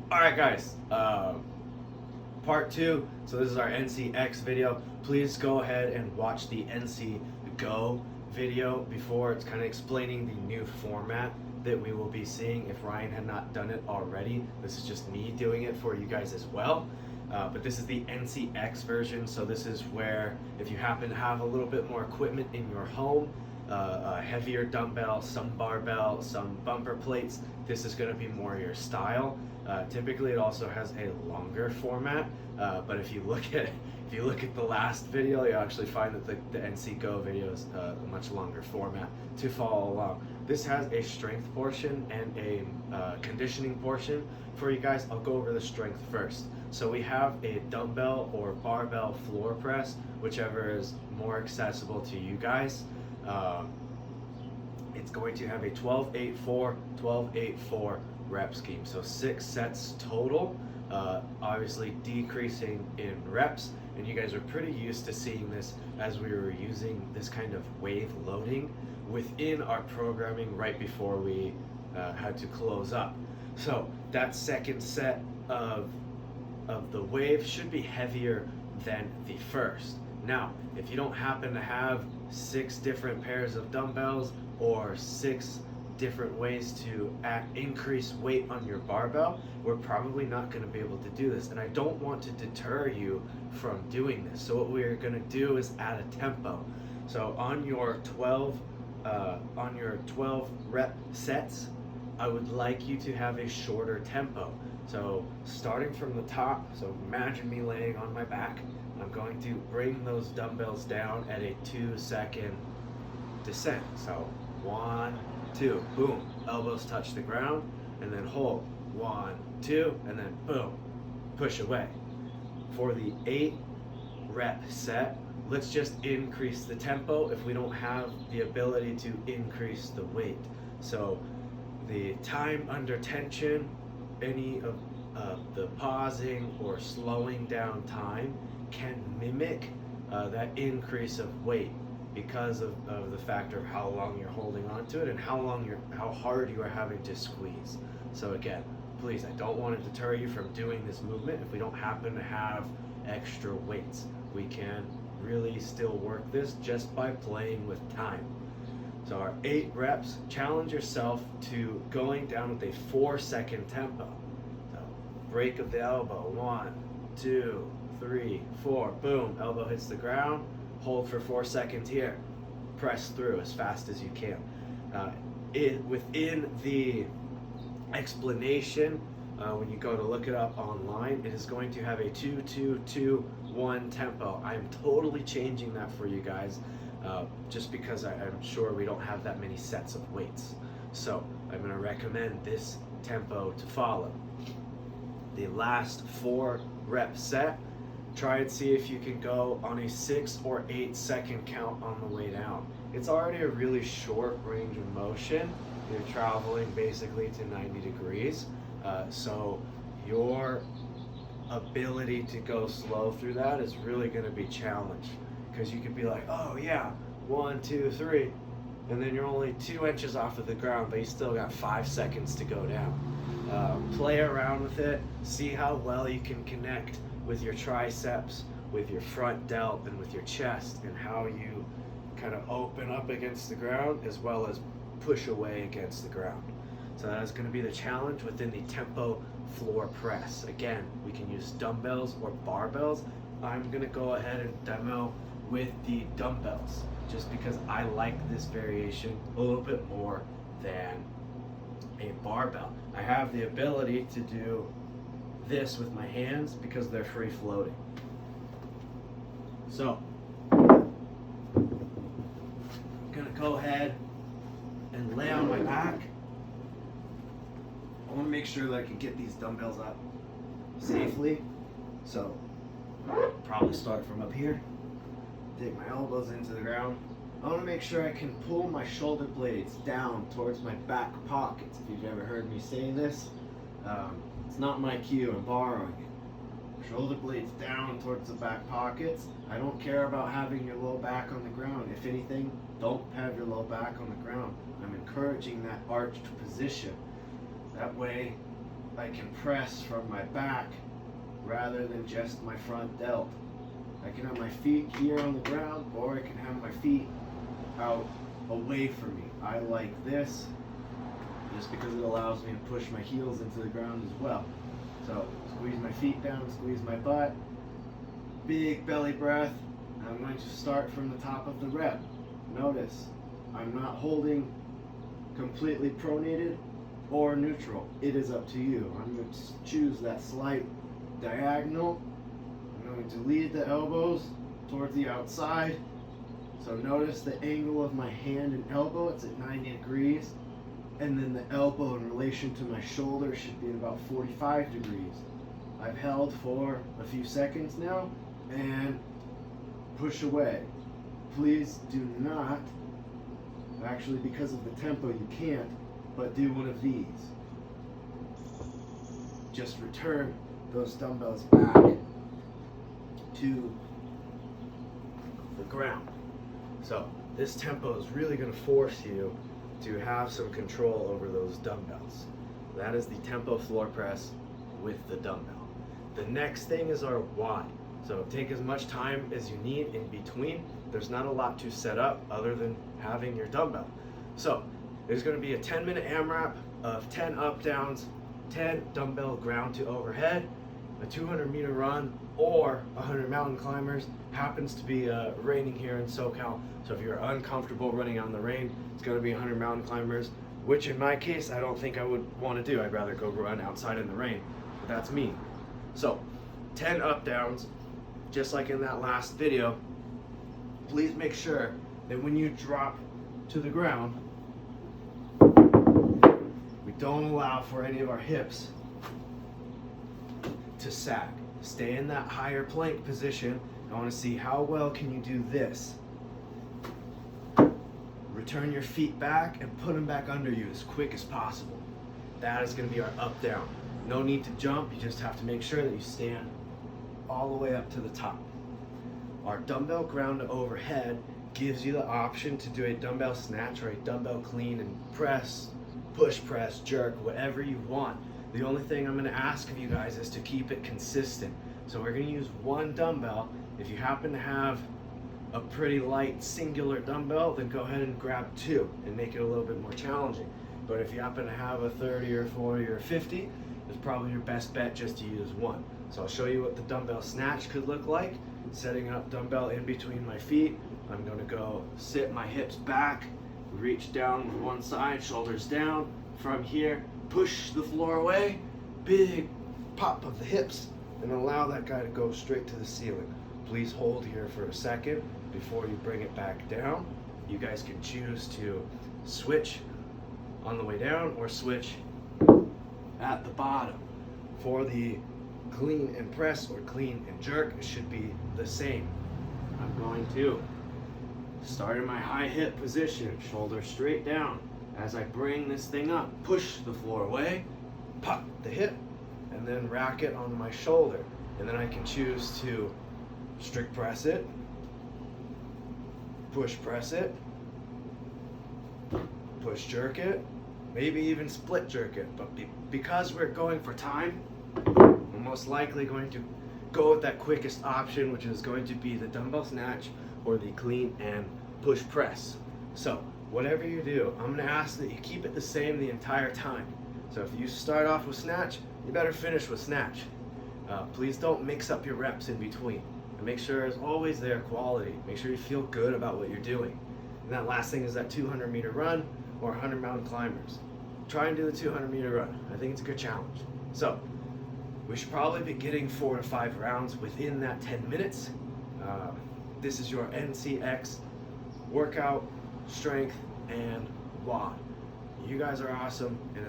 All right, guys. Part two. So this is our Ncx video. Please go ahead and watch the NC Go video before. It's kind of explaining the new format that we will be seeing if Ryan had not done it already. This is just me doing it for you guys as well. But this is the Ncx version, so this is where if you happen to have a little bit more equipment in your home, a heavier dumbbell, some barbell, some bumper plates, this is going to be more your style. Typically it also has a longer format, but if you look at the last video, you actually find that the NC Go video is a much longer format to follow along. This has a strength portion and a conditioning portion for you guys. I'll go over the strength first. So we have a dumbbell or barbell floor press, whichever is more accessible to you guys. It's going to have a 12-8-4 rep scheme, so 6 sets total, obviously decreasing in reps, and you guys are pretty used to seeing this as we were using this kind of wave loading within our programming right before we had to close up. So that second set of the wave should be heavier than the first. Now, if you don't happen to have 6 different pairs of dumbbells or 6 different ways to increase weight on your barbell, we're probably not going to be able to do this, and I don't want to deter you from doing this. So what we're going to do is add a tempo. So on your 12 rep sets, I would like you to have a shorter tempo. So starting from the top, so imagine me laying on my back. I'm going to bring those dumbbells down at a 2-second descent. So 1, 2, boom, elbows touch the ground, and then hold, 1, 2, and then boom, push away. For the 8 rep set, let's just increase the tempo if we don't have the ability to increase the weight. So the time under tension, any of the pausing or slowing down time can mimic that increase of weight because of the factor of how long you're holding on to it and how hard you are having to squeeze. So again, please, I don't want to deter you from doing this movement. If we don't happen to have extra weights, we can really still work this just by playing with time. So our 8 reps, challenge yourself to going down with a 4-second tempo. So break of the elbow, 1, 2, 3, 4, boom, elbow hits the ground, hold for 4 seconds here, press through as fast as you can. Within the explanation, when you go to look it up online, it is going to have a 2-2-2-1 tempo. I'm totally changing that for you guys, just because I'm sure we don't have that many sets of weights. So I'm going to recommend this tempo to follow. The last 4 rep set, try and see if you can go on a 6 or 8 second count on the way down. It's already a really short range of motion. You're traveling basically to 90 degrees. So your ability to go slow through that is really going to be challenged, because you could be like, oh yeah, 1, 2, 3, and then you're only 2 inches off of the ground, but you still got 5 seconds to go down. Play around with it, see how well you can connect with your triceps, with your front delt, and with your chest, and how you kind of open up against the ground as well as push away against the ground. So that is going to be the challenge within the tempo floor press. Again, we can use dumbbells or barbells. I'm going to go ahead and demo with the dumbbells, just because I like this variation a little bit more than a barbell. I have the ability to do this with my hands because they're free floating. So I'm gonna go ahead and lay on my back. I want to make sure that I can get these dumbbells up safely. So probably start from up here, dig my elbows into the ground. I want to make sure I can pull my shoulder blades down towards my back pockets. If you've ever heard me say this, it's not my cue, I'm borrowing it. Shoulder blades down towards the back pockets. I don't care about having your low back on the ground. If anything, don't have your low back on the ground. I'm encouraging that arched position. That way I can press from my back rather than just my front delt. I can have my feet here on the ground, or I can have my feet out away from me. I like this just because it allows me to push my heels into the ground as well. So squeeze my feet down, squeeze my butt, big belly breath. I'm going to start from the top of the rep. Notice I'm not holding completely pronated or neutral. It is up to you. I'm going to choose that slight diagonal. I'm going to lead the elbows towards the outside. So notice the angle of my hand and elbow, it's at 90 degrees. And then the elbow in relation to my shoulder should be at about 45 degrees. I've held for a few seconds now and push away. Please do not, actually because of the tempo you can't, but do one of these. Just return those dumbbells back to the ground. So this tempo is really going to force you to have some control over those dumbbells. That is the tempo floor press with the dumbbell. The next thing is our why. So take as much time as you need in between. There's not a lot to set up other than having your dumbbell. So there's going to be a 10-minute AMRAP of 10 up downs, 10 dumbbell ground to overhead, a 200-meter run, or 100 mountain climbers. Happens to be raining here in SoCal, so if you're uncomfortable running on the rain, it's going to be 100 mountain climbers, which in my case I don't think I would want to do. I'd rather go run outside in the rain, but that's me. So 10 up downs, just like in that last video. Please make sure that when you drop to the ground, we don't allow for any of our hips to sag. Stay in that higher plank position. I want to see how well can you do this. Return your feet back and put them back under you as quick as possible. That is going to be our up down. No need to jump, you just have to make sure that you stand all the way up to the top. Our dumbbell ground to overhead gives you the option to do a dumbbell snatch or a dumbbell clean and press, push press, jerk, whatever you want. The only thing I'm going to ask of you guys is to keep it consistent. So we're going to use one dumbbell. If you happen to have a pretty light singular dumbbell, then go ahead and grab two and make it a little bit more challenging. But if you happen to have a 30 or 40 or 50, it's probably your best bet just to use one. So I'll show you what the dumbbell snatch could look like. Setting up dumbbell in between my feet. I'm going to go sit my hips back, reach down with one side, shoulders down. From here, push the floor away, big pop of the hips, and allow that guy to go straight to the ceiling. Please hold here for a second before you bring it back down. You guys can choose to switch on the way down or switch at the bottom. For the clean and press or clean and jerk, it should be the same. I'm going to start in my high hip position, shoulder straight down. As I bring this thing up, push the floor away, pop the hip, and then rack it on my shoulder. And then I can choose to strict press it, push press it, push jerk it, maybe even split jerk it. But because we're going for time, we're most likely going to go with that quickest option, which is going to be the dumbbell snatch or the clean and push press. So whatever you do, I'm going to ask that you keep it the same the entire time. So if you start off with snatch, you better finish with snatch. Please don't mix up your reps in between. And make sure it's always there quality. Make sure you feel good about what you're doing. And that last thing is that 200-meter run or 100 mountain climbers. Try and do the 200-meter run. I think it's a good challenge. So we should probably be getting 4 to 5 rounds within that 10 minutes. This is your NCX workout, strength, and WOD. You guys are awesome, and